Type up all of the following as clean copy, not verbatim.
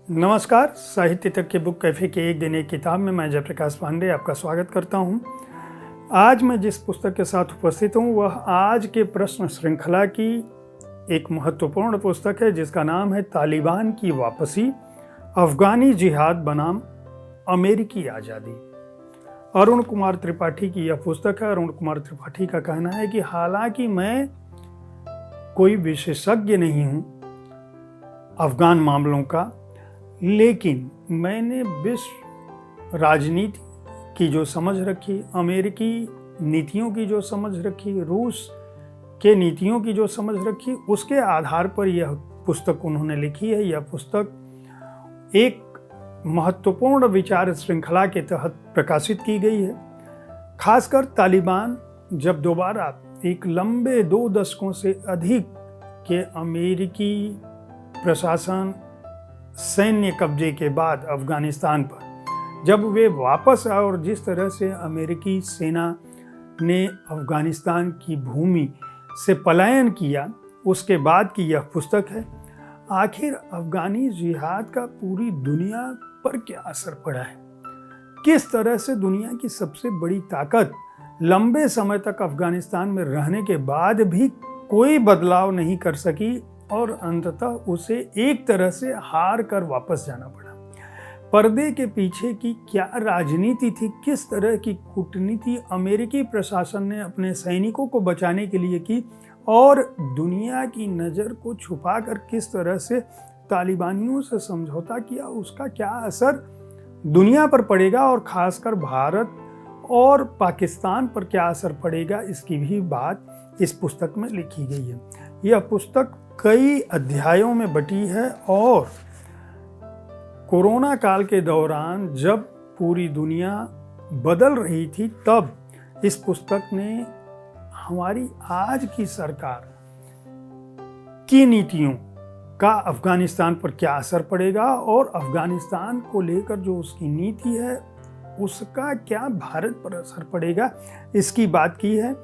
नमस्कार, साहित्य तक के बुक कैफ़े के एक दिन एक किताब में मैं जयप्रकाश पांडे आपका स्वागत करता हूं। आज मैं जिस पुस्तक के साथ उपस्थित हूं वह आज के प्रश्न श्रृंखला की एक महत्वपूर्ण पुस्तक है जिसका नाम है तालिबान की वापसी, अफगानी जिहाद बनाम अमेरिकी आज़ादी। अरुण कुमार त्रिपाठी की यह पुस्तक है। अरुण कुमार त्रिपाठी का कहना है कि हालांकि मैं कोई विशेषज्ञ नहीं हूं अफगान मामलों का, लेकिन मैंने विश्व राजनीति की जो समझ रखी, अमेरिकी नीतियों की जो समझ रखी, रूस के नीतियों की जो समझ रखी, उसके आधार पर यह पुस्तक उन्होंने लिखी है। यह पुस्तक एक महत्वपूर्ण विचार श्रृंखला के तहत प्रकाशित की गई है। खासकर तालिबान जब दोबारा एक लंबे 2 दशकों से अधिक के अमेरिकी प्रशासन सैन्य कब्जे के बाद अफगानिस्तान पर जब वे वापस आए और जिस तरह से अमेरिकी सेना ने अफगानिस्तान की भूमि से पलायन किया, उसके बाद की यह पुस्तक है। आखिर अफगानी जिहाद का पूरी दुनिया पर क्या असर पड़ा है, किस तरह से दुनिया की सबसे बड़ी ताकत लंबे समय तक अफगानिस्तान में रहने के बाद भी कोई बदलाव नहीं कर सकी और अंततः उसे एक तरह से हार कर वापस जाना पड़ा। पर्दे के पीछे की क्या राजनीति थी, किस तरह की कूटनीति अमेरिकी प्रशासन ने अपने सैनिकों को बचाने के लिए की और दुनिया की नज़र को छुपाकर किस तरह से तालिबानियों से समझौता किया, उसका क्या असर दुनिया पर पड़ेगा और खासकर भारत और पाकिस्तान पर क्या असर पड़ेगा, इसकी भी बात इस पुस्तक में लिखी गई है। यह पुस्तक कई अध्यायों में बटी है और कोरोना काल के दौरान जब पूरी दुनिया बदल रही थी, तब इस पुस्तक ने हमारी आज की सरकार की नीतियों का अफगानिस्तान पर क्या असर पड़ेगा और अफगानिस्तान को लेकर जो उसकी नीति है उसका क्या भारत पर असर पड़ेगा, इसकी बात की है।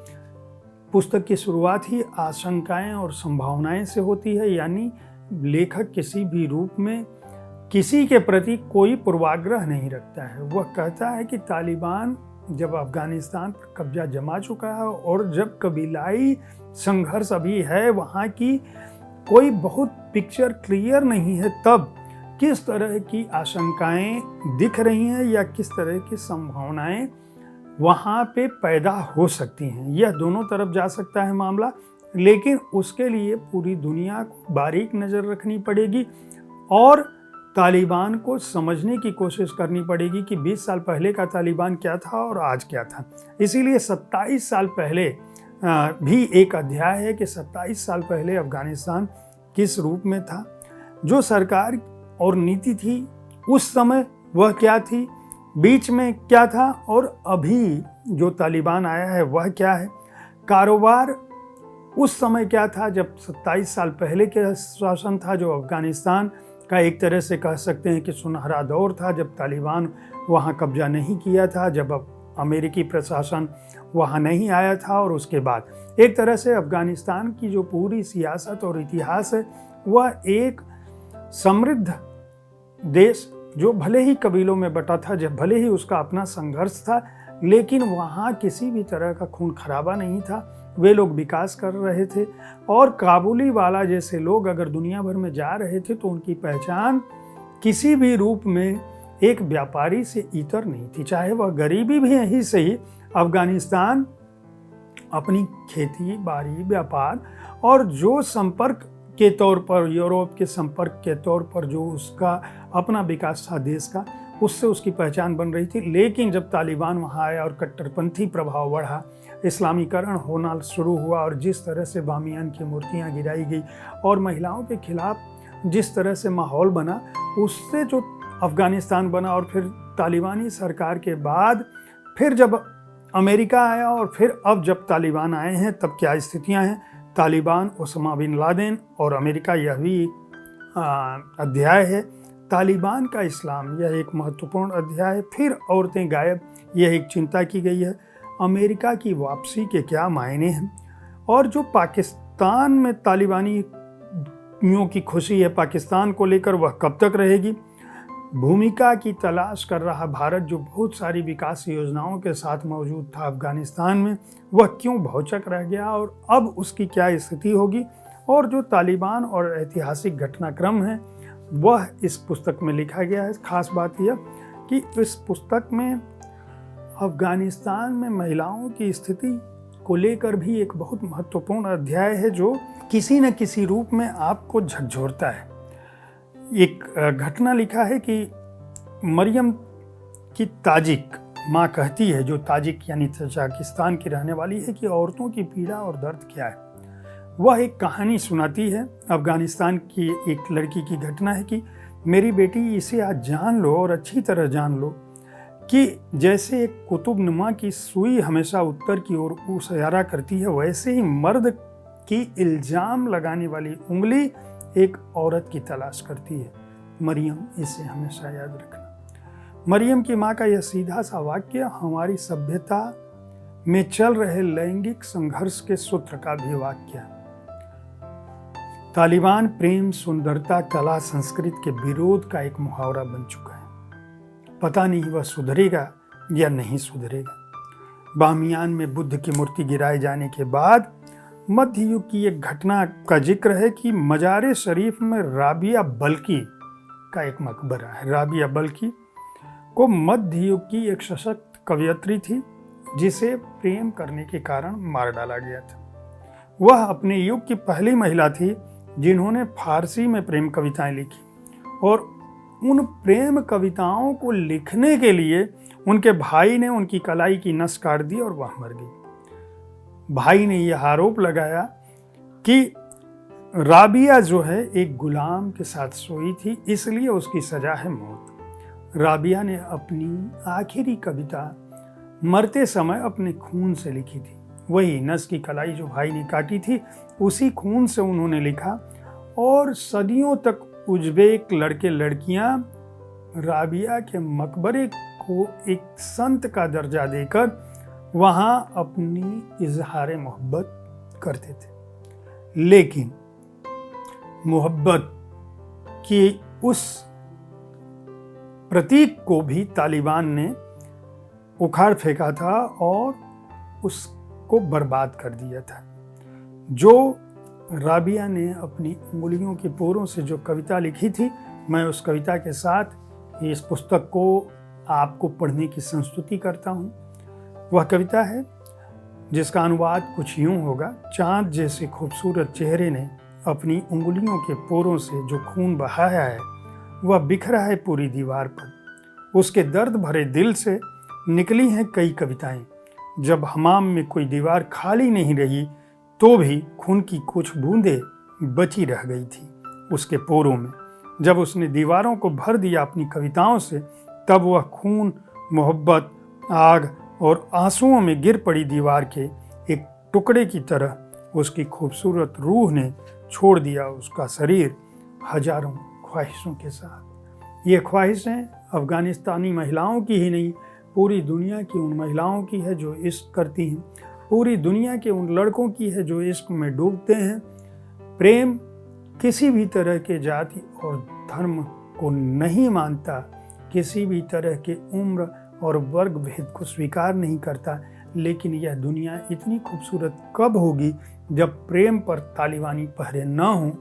पुस्तक की शुरुआत ही आशंकाएं और संभावनाएं से होती है, यानी लेखक किसी भी रूप में किसी के प्रति कोई पूर्वाग्रह नहीं रखता है। वह कहता है कि तालिबान जब अफगानिस्तान पर कब्जा जमा चुका है और जब कबीलाई संघर्ष अभी है, वहाँ की कोई बहुत पिक्चर क्लियर नहीं है, तब किस तरह की आशंकाएं दिख रही हैं या किस तरह की संभावनाएं वहाँ पे पैदा हो सकती हैं। यह दोनों तरफ जा सकता है मामला, लेकिन उसके लिए पूरी दुनिया को बारीक नज़र रखनी पड़ेगी और तालिबान को समझने की कोशिश करनी पड़ेगी कि 20 साल पहले का तालिबान क्या था और आज क्या था। इसीलिए 27 साल पहले भी एक अध्याय है कि 27 साल पहले अफगानिस्तान किस रूप में था, जो सरकार और नीति थी उस समय वह क्या थी, बीच में क्या था और अभी जो तालिबान आया है वह क्या है। कारोबार उस समय क्या था जब 27 साल पहले के शासन था, जो अफगानिस्तान का एक तरह से कह सकते हैं कि सुनहरा दौर था, जब तालिबान वहाँ कब्जा नहीं किया था, जब अमेरिकी प्रशासन वहाँ नहीं आया था। और उसके बाद एक तरह से अफगानिस्तान की जो पूरी सियासत और इतिहास है वह एक समृद्ध देश, जो भले ही कबीलों में बटा था, जब भले ही उसका अपना संघर्ष था, लेकिन वहाँ किसी भी तरह का खून खराबा नहीं था। वे लोग विकास कर रहे थे और काबुली वाला जैसे लोग अगर दुनिया भर में जा रहे थे तो उनकी पहचान किसी भी रूप में एक व्यापारी से इतर नहीं थी, चाहे वह गरीबी भी ही सही। अफगानिस्तान अपनी खेती बाड़ी, व्यापार और जो संपर्क के तौर पर, यूरोप के संपर्क के तौर पर जो उसका अपना विकास था देश का, उससे उसकी पहचान बन रही थी। लेकिन जब तालिबान वहाँ आया और कट्टरपंथी प्रभाव बढ़ा, इस्लामीकरण होना शुरू हुआ और जिस तरह से बामियान की मूर्तियाँ गिराई गई और महिलाओं के खिलाफ जिस तरह से माहौल बना, उससे जो अफगानिस्तान बना और फिर तालिबानी सरकार के बाद फिर जब अमेरिका आया और फिर अब जब तालिबान आए हैं तब क्या स्थितियाँ हैं। तालिबान, ओसामा बिन लादेन और अमेरिका, यह भी अध्याय है। तालिबान का इस्लाम, यह एक महत्वपूर्ण अध्याय है। फिर औरतें गायब, यह एक चिंता की गई है। अमेरिका की वापसी के क्या मायने हैं और जो पाकिस्तान में तालिबानी यूं की खुशी है पाकिस्तान को लेकर, वह कब तक रहेगी। भूमिका की तलाश कर रहा भारत, जो बहुत सारी विकास योजनाओं के साथ मौजूद था अफगानिस्तान में, वह क्यों भौचक रह गया और अब उसकी क्या स्थिति होगी, और जो तालिबान और ऐतिहासिक घटनाक्रम है वह इस पुस्तक में लिखा गया है। खास बात यह कि इस पुस्तक में अफगानिस्तान में महिलाओं की स्थिति को लेकर भी एक बहुत महत्वपूर्ण अध्याय है जो किसी न किसी रूप में आपको झकझोरता है। एक घटना लिखा है कि मरियम की ताजिक माँ कहती है, जो ताजिक यानी तजाकिस्तान की रहने वाली है, कि औरतों की पीड़ा और दर्द क्या है। वह एक कहानी सुनाती है अफगानिस्तान की एक लड़की की घटना है कि मेरी बेटी, इसे आज जान लो और अच्छी तरह जान लो कि जैसे एक कुतुबनुमा की सुई हमेशा उत्तर की ओर इशारा करती है, वैसे ही मर्द की इल्जाम लगाने वाली उंगली एक औरत की तलाश करती है। मरियम, इसे हमेशा याद रखना। मरियम की माँ का यह सीधा सा वाक्य हमारी सभ्यता में चल रहे लैंगिक संघर्ष के सूत्र का भी वाक्य है। तालिबान प्रेम, सुंदरता, कला, संस्कृति के विरोध का एक मुहावरा बन चुका है। पता नहीं वह सुधरेगा या नहीं सुधरेगा। बामियान में बुद्ध की मूर्ति गिराए जाने के बाद मध्य युग की एक घटना का जिक्र है कि मजार शरीफ में राबिया बल्की का एक मकबरा है। राबिया बल्की को मध्य युग की एक सशक्त कवयित्री थी जिसे प्रेम करने के कारण मार डाला गया था। वह अपने युग की पहली महिला थी जिन्होंने फारसी में प्रेम कविताएं लिखी, और उन प्रेम कविताओं को लिखने के लिए उनके भाई ने उनकी कलाई की नस काट दी और वह मर गई। भाई ने यह आरोप लगाया कि राबिया जो है एक गुलाम के साथ सोई थी, इसलिए उसकी सजा है मौत। राबिया ने अपनी आखिरी कविता मरते समय अपने खून से लिखी थी। वही नस की कलाई जो भाई ने काटी थी, उसी खून से उन्होंने लिखा, और सदियों तक उज़्बेक लड़के लड़कियां राबिया के मकबरे को एक संत का दर्जा देकर वहां अपनी इजहार मोहब्बत करते थे। लेकिन मोहब्बत की उस प्रतीक को भी तालिबान ने उखाड़ फेंका था और उसको बर्बाद कर दिया था। जो राबिया ने अपनी उंगलियों की पोरों से जो कविता लिखी थी, मैं उस कविता के साथ इस पुस्तक को आपको पढ़ने की संस्तुति करता हूँ। वह कविता है जिसका अनुवाद कुछ यूँ होगा। चाँद जैसे खूबसूरत चेहरे ने अपनी उंगलियों के पोरों से जो खून बहाया है, वह बिखरा है पूरी दीवार पर। उसके दर्द भरे दिल से निकली हैं कई कविताएं। जब हमाम में कोई दीवार खाली नहीं रही तो भी खून की कुछ बूंदें बची रह गई थी उसके पोरों में। जब उसने दीवारों को भर दिया अपनी कविताओं से, तब वह खून, मोहब्बत, आग और आंसुओं में गिर पड़ी दीवार के एक टुकड़े की तरह उसकी खूबसूरत रूह ने छोड़ दिया उसका शरीर हजारों ख्वाहिशों के साथ। ये ख्वाहिशें अफगानिस्तानी महिलाओं की ही नहीं, पूरी दुनिया की उन महिलाओं की है जो इश्क करती हैं, पूरी दुनिया के उन लड़कों की है जो इश्क में डूबते हैं। प्रेम किसी भी तरह के जाति और धर्म को नहीं मानता, किसी भी तरह के उम्र और वर्ग भेद को स्वीकार नहीं करता। लेकिन यह दुनिया इतनी खूबसूरत कब होगी जब प्रेम पर तालिबानी पहरे न हों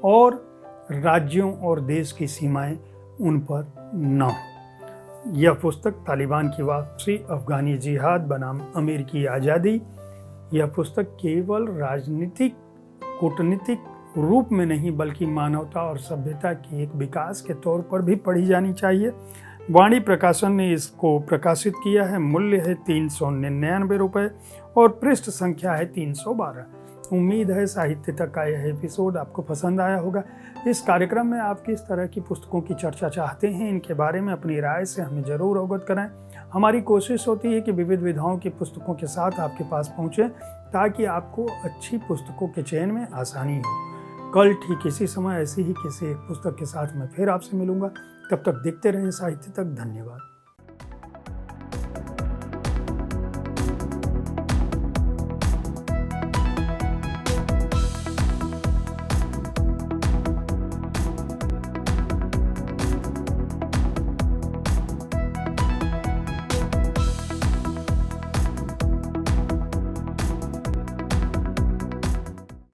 और राज्यों और देश की सीमाएं उन पर न हों। यह पुस्तक तालिबान की वापसी, अफगानी जिहाद बनाम अमेरिकी आज़ादी, यह पुस्तक केवल राजनीतिक कूटनीतिक रूप में नहीं बल्कि मानवता और सभ्यता की एक विकास के तौर पर भी पढ़ी जानी चाहिए। वाणी प्रकाशन ने इसको प्रकाशित किया है। मूल्य है 399 रुपये और पृष्ठ संख्या है 312। उम्मीद है साहित्य तक का यह एपिसोड आपको पसंद आया होगा। इस कार्यक्रम में आप किस तरह की पुस्तकों की चर्चा चाहते हैं, इनके बारे में अपनी राय से हमें ज़रूर अवगत कराएं। हमारी कोशिश होती है कि विविध विधाओं की पुस्तकों के साथ आपके पास पहुँचें ताकि आपको अच्छी पुस्तकों के चयन में आसानी हो। कल ठीक इसी समय ऐसी ही किसी एक पुस्तक के साथ मैं फिर आपसे मिलूंगा। तब तक देखते रहें साहित्य तक। धन्यवाद।